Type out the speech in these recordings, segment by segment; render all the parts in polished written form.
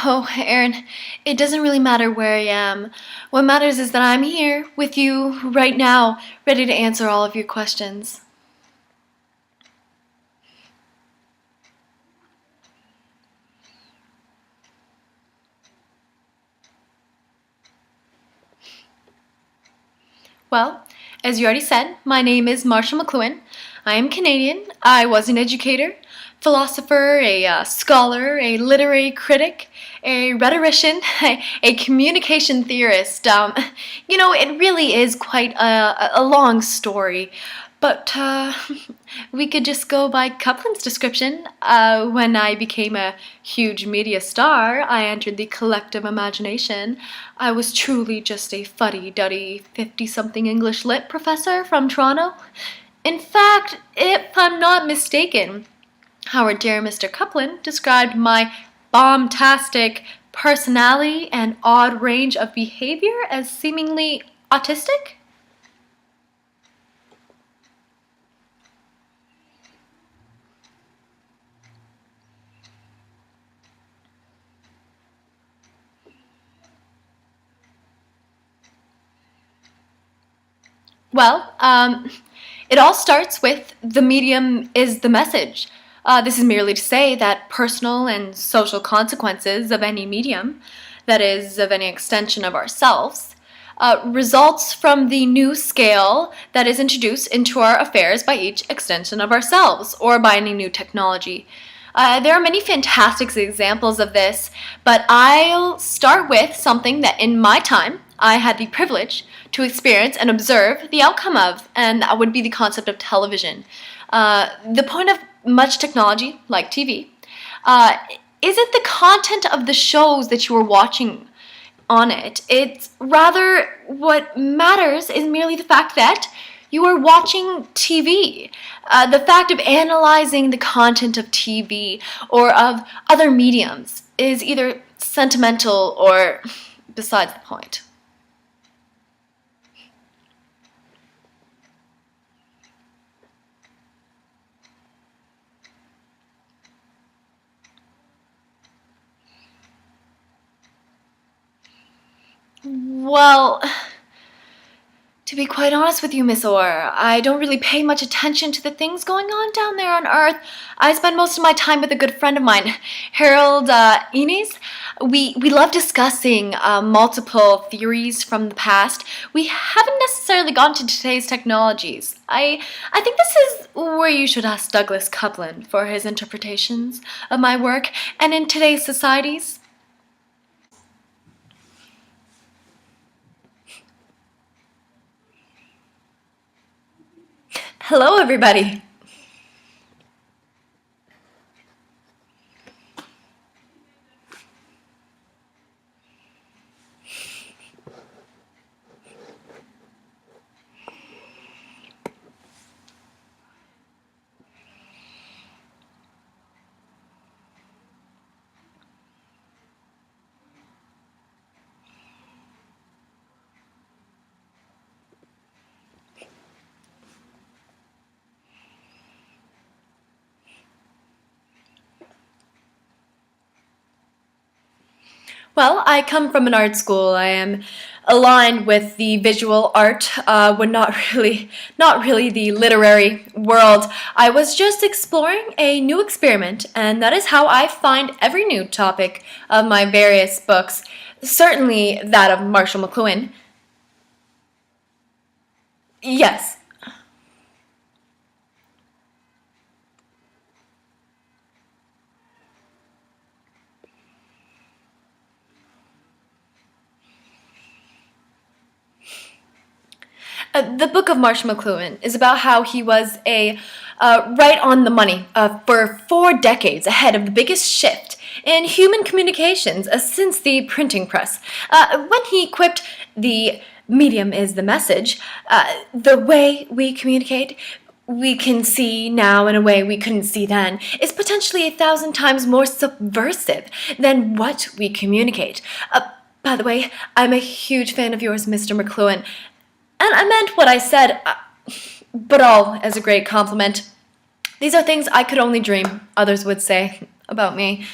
Oh, Aaron, it doesn't really matter where I am. What matters is that I'm here with you right now, ready to answer all of your questions. Well, as you already said, my name is Marshall McLuhan. I am Canadian. I was an educator, philosopher, a scholar, a literary critic, a rhetorician, a communication theorist. It really is quite a long story. But we could just go by Coupland's description. When I became a huge media star, I entered the collective imagination. I was truly just a fuddy-duddy 50-something English lit professor from Toronto. In fact, if I'm not mistaken, our dear Mr. Coupland described my bombastic personality and odd range of behavior as seemingly autistic. Well, it all starts with the medium is the message. This is merely to say that personal and social consequences of any medium, that is, of any extension of ourselves, results from the new scale that is introduced into our affairs by each extension of ourselves, or by any new technology. There are many fantastic examples of this, but I'll start with something that in my time I had the privilege to experience and observe the outcome of, and that would be the concept of television. The point of much technology, like TV, isn't the content of the shows that you are watching on it. It's rather what matters is merely the fact that you are watching TV. The fact of analyzing the content of TV or of other mediums is either sentimental or besides the point. Well, to be quite honest with you, Miss Orr, I don't really pay much attention to the things going on down there on Earth. I spend most of my time with a good friend of mine, Harold Enes. We love discussing multiple theories from the past. We haven't necessarily gone to today's technologies. I think this is where you should ask Douglas Coupland for his interpretations of my work and in today's societies. Hello, everybody. Well, I come from an art school. I am aligned with the visual art, but not really the literary world. I was just exploring a new experiment, and that is how I find every new topic of my various books. Certainly that of Marshall McLuhan. Yes. The book of Marshall McLuhan is about how he was a right on the money for 4 decades ahead of the biggest shift in human communications since the printing press. When he quipped, the medium is the message, the way we communicate, we can see now in a way we couldn't see then, is potentially 1,000 times more subversive than what we communicate. By the way, I'm a huge fan of yours, Mr. McLuhan. And I meant what I said, but all as a great compliment. These are things I could only dream others would say about me.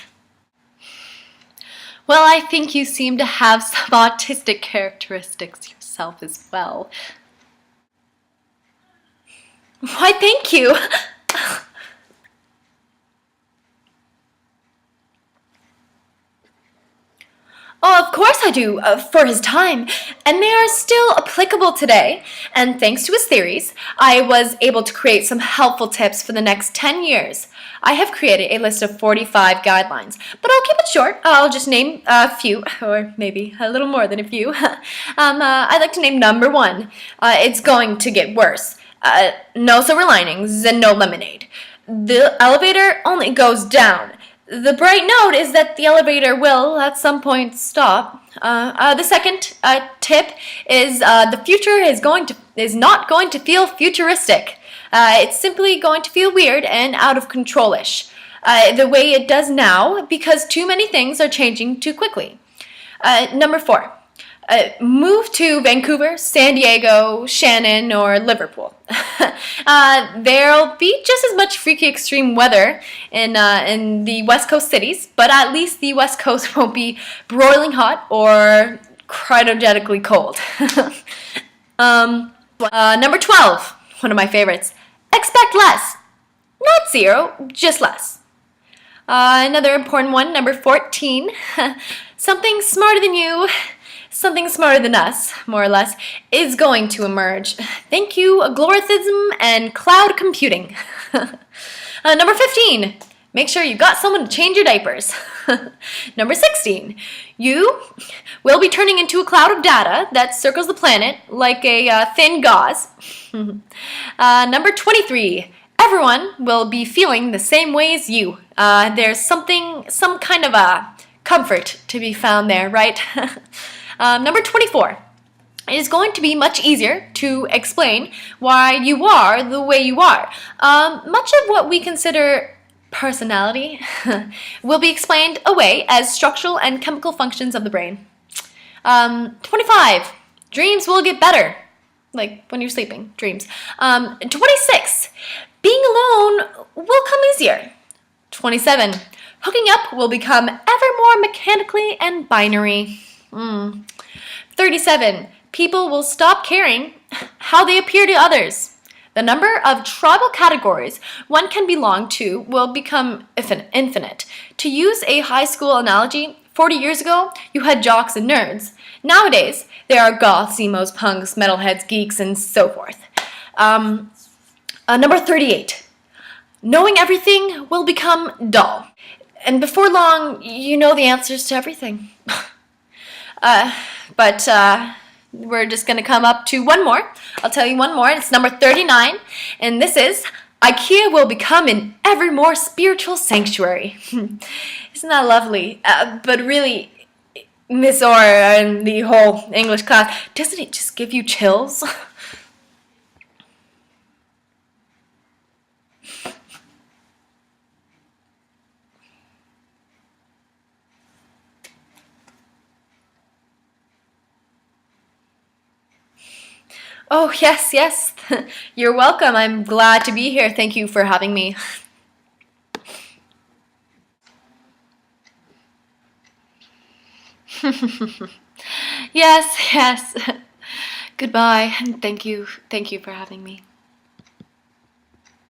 Well, I think you seem to have some autistic characteristics yourself as well. Why, thank you. Oh, of course I do, for his time, and they are still applicable today. And thanks to his theories, I was able to create some helpful tips for the next 10 years. I have created a list of 45 guidelines, but I'll keep it short. I'll just name a few, or maybe a little more than a few. I'd like to name number one. It's going to get worse. No silver linings and no lemonade. The elevator only goes down. The bright note is that the elevator will, at some point, stop. The second tip is the future is not going to feel futuristic. It's simply going to feel weird and out of control-ish, the way it does now, because too many things are changing too quickly. Number four. Move to Vancouver, San Diego, Shannon, or Liverpool. There'll be just as much freaky extreme weather in the West Coast cities, but at least the West Coast won't be broiling hot or cryogenically cold. Number 12, one of my favorites. Expect less. Not zero, just less. Another important one, number 14. Something smarter than you, something smarter than us, more or less, is going to emerge. Thank you, algorithm and cloud computing. Number 15, make sure you got someone to change your diapers. Number 16, you will be turning into a cloud of data that circles the planet like a thin gauze. Number 23, everyone will be feeling the same way as you. There's some kind of a comfort to be found there, right? Number 24, it is going to be much easier to explain why you are the way you are. Much of what we consider personality will be explained away as structural and chemical functions of the brain. 25, dreams will get better. Like when you're sleeping, dreams. 26, being alone will come easier. 27, hooking up will become ever more mechanically and binary. 37, people will stop caring how they appear to others. The number of tribal categories one can belong to will become infinite. To use a high school analogy, 40 years ago, you had jocks and nerds. Nowadays, there are goths, emos, punks, metalheads, geeks, and so forth. Number 38, knowing everything will become dull. And before long, you know the answers to everything. But we're just going to come up to one more. I'll tell you one more. It's number 39. And this is, IKEA will become an ever more spiritual sanctuary. Isn't that lovely? But really, Miss Orr and the whole English class, doesn't it just give you chills? Oh, yes, yes. You're welcome. I'm glad to be here. Thank you for having me. Yes, yes. Goodbye, and thank you for having me.